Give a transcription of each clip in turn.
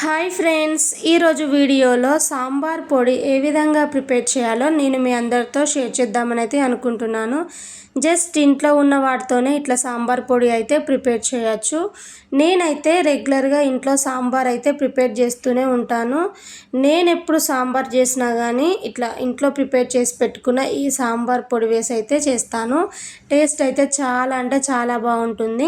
Hi friends, ఈరోజు వీడియోలో సాంబార్ పొడి ఏ విధంగా ప్రిపేర్ చేయాలో నేను మీ అందరితో షేర్ చేద్దామని అయితే అనుకుంటున్నాను. జస్ట్ ఇంట్లో ఉన్న వాటితోనే ఇట్లా సాంబార్ పొడి అయితే ప్రిపేర్ చేయొచ్చు. నేనైతే రెగ్యులర్గా ఇంట్లో సాంబార్ అయితే ప్రిపేర్ చేస్తూనే ఉంటాను. నేను ఎప్పుడు సాంబార్ చేసినా కానీ ఇట్లా ఇంట్లో ప్రిపేర్ చేసి పెట్టుకున్న ఈ సాంబార్ పొడి వేసి అయితే చేస్తాను. టేస్ట్ అయితే చాలా అంటే చాలా బాగుంటుంది.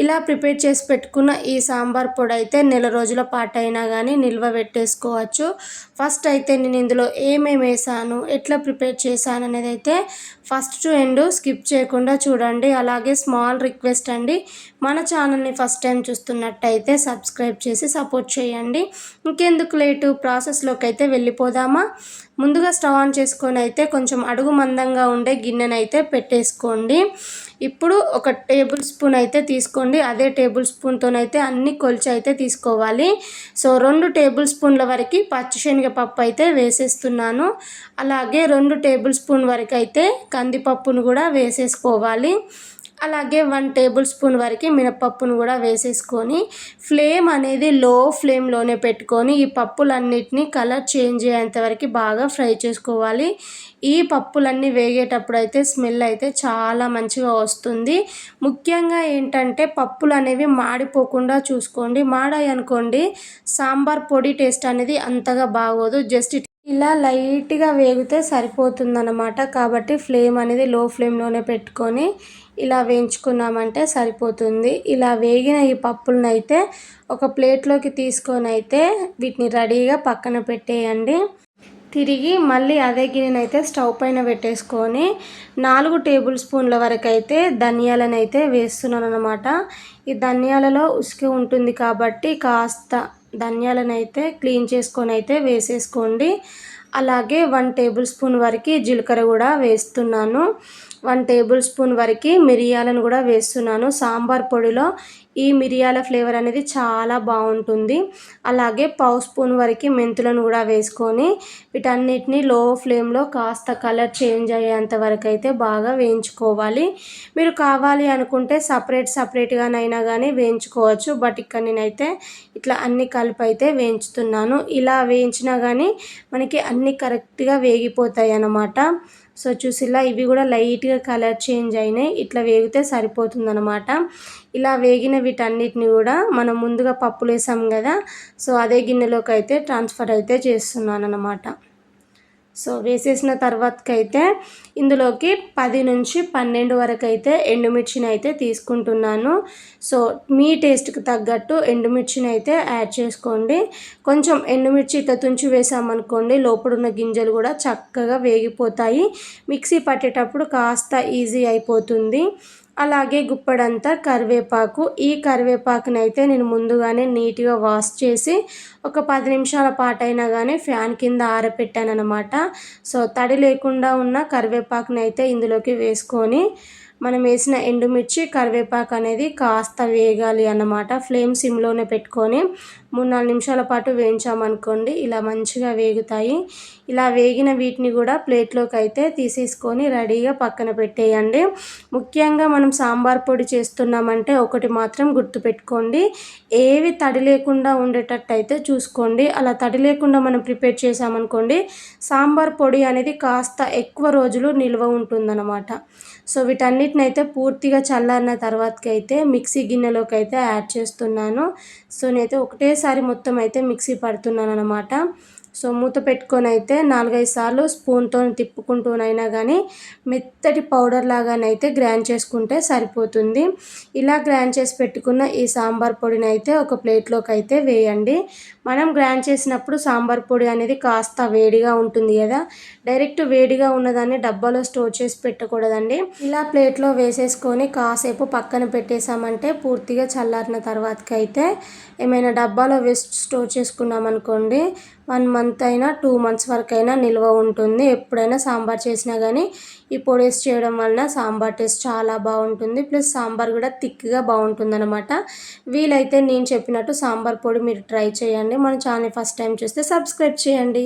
ఇలా ప్రిపేర్ చేసి పెట్టుకున్న ఈ సాంబార్ పొడి అయితే నెల రోజుల పాటు అయినా కానీ నిల్వ పెట్టేసుకోవచ్చు. ఫస్ట్ అయితే నేను ఇందులో ఏమేమి వేసాను, ఎట్లా ప్రిపేర్ చేశాను అనేది అయితే ఫస్ట్ టు ఎండ్ స్కిప్ చేయకుండా చూడండి. అలాగే స్మాల్ రిక్వెస్ట్ అండి, మన ఛానల్ని ఫస్ట్ టైం చూస్తున్నట్టయితే సబ్స్క్రైబ్ చేసి సపోర్ట్ చేయండి. ఇంకెందుకు లేటు, ప్రాసెస్లోకి అయితే వెళ్ళిపోదామా. ముందుగా స్టవ్ ఆన్ చేసుకొని అయితే కొంచెం అడుగు మందంగా ఉండే గిన్నెనైతే పెట్టేసుకోండి. ఇప్పుడు ఒక టేబుల్ స్పూన్ అయితే తీసుకోండి. అదే టేబుల్ స్పూన్తోనైతే అన్ని కొలిచి అయితే తీసుకోవాలి. సో 2 టేబుల్ స్పూన్ల వరకు పచ్చిశనగపప్పు అయితే వేసేస్తున్నాను. అలాగే 2 టేబుల్ స్పూన్ వరకు అయితే కందిపప్పును కూడా వేసేసుకోవాలి. అలాగే 1 టేబుల్ స్పూన్ వరకు మినపప్పును కూడా వేసేసుకొని ఫ్లేమ్ అనేది లో ఫ్లేమ్లోనే పెట్టుకొని ఈ పప్పులన్నిటినీ కలర్ చేంజ్ అయ్యేంత వరకు బాగా ఫ్రై చేసుకోవాలి. ఈ పప్పులన్నీ వేగేటప్పుడు అయితే స్మెల్ అయితే చాలా మంచిగా వస్తుంది. ముఖ్యంగా ఏంటంటే పప్పులు అనేవి మాడిపోకుండా చూసుకోండి. మాడాయి అనుకోండి సాంబార్ పొడి టేస్ట్ అనేది అంతగా బాగోదు. జస్ట్ ఇలా లైట్గా వేగితే సరిపోతుందన్నమాట. కాబట్టి ఫ్లేమ్ అనేది లో ఫ్లేమ్లోనే పెట్టుకొని ఇలా వేయించుకున్నామంటే సరిపోతుంది. ఇలా వేగిన ఈ పప్పులను అయితే ఒక ప్లేట్లోకి తీసుకొని అయితే వీటిని రెడీగా పక్కన పెట్టేయండి. తిరిగి మళ్ళీ అదే గిన్నెనైతే స్టవ్ పైన పెట్టేసుకొని 4 టేబుల్ స్పూన్ల వరకు అయితే ధనియాలను అయితే వేస్తున్నాను అనమాట. ఈ ధనియాలలో ఉసుకు ఉంటుంది కాబట్టి కాస్త ధనియాలను అయితే క్లీన్ చేసుకొని అయితే వేసేసుకోండి. అలాగే 1 టేబుల్ స్పూన్ వరకు జీలకర్ర కూడా వేస్తున్నాను. 1 టేబుల్ స్పూన్ వరకు మిరియాలను కూడా వేస్తున్నాను. సాంబార్ పొడిలో ఈ మిరియాల ఫ్లేవర్ అనేది చాలా బాగుంటుంది. అలాగే పావు స్పూన్ వరకు మెంతులను కూడా వేసుకొని వీటన్నిటిని లో ఫ్లేమ్లో కాస్త కలర్ చేంజ్ అయ్యేంత వరకు అయితే బాగా వేయించుకోవాలి. మీరు కావాలి అనుకుంటే సపరేట్గానైనా కానీ వేయించుకోవచ్చు. బట్ ఇక్కడ నేనైతే ఇట్లా అన్ని కలిపి అయితే వేయించుతున్నాను. ఇలా వేయించినా కానీ మనకి అన్నీ కరెక్ట్గా వేగిపోతాయి అన్నమాట. సో చూసిలా ఇవి కూడా లైట్గా కలర్ చేంజ్ అయినాయి. ఇట్లా వేగితే సరిపోతుందన్నమాట. ఇలా వేగిన వీటన్నిటిని కూడా మనం ముందుగా పప్పులు వేసాం కదా, సో అదే గిన్నెలోకి అయితే ట్రాన్స్ఫర్ అయితే చేస్తున్నాను అన్నమాట. సో వేసేసిన తర్వాతకైతే ఇందులోకి 10 నుంచి 12 వరకు అయితే ఎండుమిర్చిని అయితే తీసుకుంటున్నాను. సో మీ టేస్ట్కి తగ్గట్టు ఎండుమిర్చిని అయితే యాడ్ చేసుకోండి. కొంచెం ఎండుమిర్చి ఇట్లా తుంచి వేసామనుకోండి లోపడున్న గింజలు కూడా చక్కగా వేగిపోతాయి. మిక్సీ పట్టేటప్పుడు కాస్త ఈజీ అయిపోతుంది. అలాగే గుప్పడంతా కరివేపాకు. ఈ కరివేపాకునైతే నేను ముందుగానే నీట్గా వాష్ చేసి ఒక 10 నిమిషాల పాటైనా కానీ ఫ్యాన్ కింద ఆరబెట్టాను అనమాట. సో తడి లేకుండా ఉన్న కరివేపాకుని అయితే ఇందులోకి వేసుకొని మనం వేసిన ఎండుమిర్చి కరివేపాకు అనేది కాస్త వేగాలి అన్నమాట. ఫ్లేమ్ సిమ్లోనే పెట్టుకొని 3-4 నిమిషాల పాటు వేయించామనుకోండి ఇలా మంచిగా వేగుతాయి. ఇలా వేగిన వీటిని కూడా ప్లేట్లోకి అయితే తీసేసుకొని రెడీగా పక్కన పెట్టేయండి. ముఖ్యంగా మనం సాంబార్ పొడి చేస్తున్నామంటే ఒకటి మాత్రం గుర్తుపెట్టుకోండి, ఏవి తడి లేకుండా ఉండేటట్టు అయితే చూసుకోండి. అలా తడి లేకుండా మనం ప్రిపేర్ చేసామనుకోండి సాంబార్ పొడి అనేది కాస్త ఎక్కువ రోజులు నిల్వ ఉంటుందన్నమాట. సో వీటన్నిటిని అయితే పూర్తిగా చల్లారిన తర్వాతకి అయితే మిక్సీ గిన్నెలోకి అయితే యాడ్ చేస్తున్నాను. సో నేనైతే ఒకటేసారి మొత్తం అయితే మిక్సీ పడుతున్నాను అనమాట. సో మూత పెట్టుకొని అయితే 4-5 సార్లు స్పూన్తో తిప్పుకుంటూనైనా కానీ మెత్తటి పౌడర్ లాగానైతే గ్రైండ్ చేసుకుంటే సరిపోతుంది. ఇలా గ్రైండ్ చేసి పెట్టుకున్న ఈ సాంబార్ పొడిని అయితే ఒక ప్లేట్లోకి అయితే వేయండి. మనం గ్రైండ్ చేసినప్పుడు సాంబార్ పొడి అనేది కాస్త వేడిగా ఉంటుంది కదా, డైరెక్ట్ వేడిగా ఉన్నదాన్ని డబ్బాలో స్టోర్ చేసి పెట్టకూడదండి. ఇలా ప్లేట్లో వేసేసుకొని కాసేపు పక్కన పెట్టేసామంటే పూర్తిగా చల్లారిన తర్వాతకి అయితే ఏమైనా డబ్బాలో వేసి స్టోర్ చేసుకున్నామనుకోండి 1 మంత్ అయినా 2 మంత్స్ వరకు అయినా నిల్వ ఉంటుంది. ఎప్పుడైనా సాంబార్ చేసినా కానీ ఈ పొడి వేసి చేయడం వలన సాంబార్ టేస్ట్ చాలా బాగుంటుంది. ప్లస్ సాంబార్ కూడా థిక్గా బాగుంటుంది అనమాట. వీలైతే నేను చెప్పినట్టు సాంబార్ పొడి మీరు ట్రై చేయండి. మన ఛానల్ ఫస్ట్ టైం చూస్తే సబ్స్క్రైబ్ చేయండి.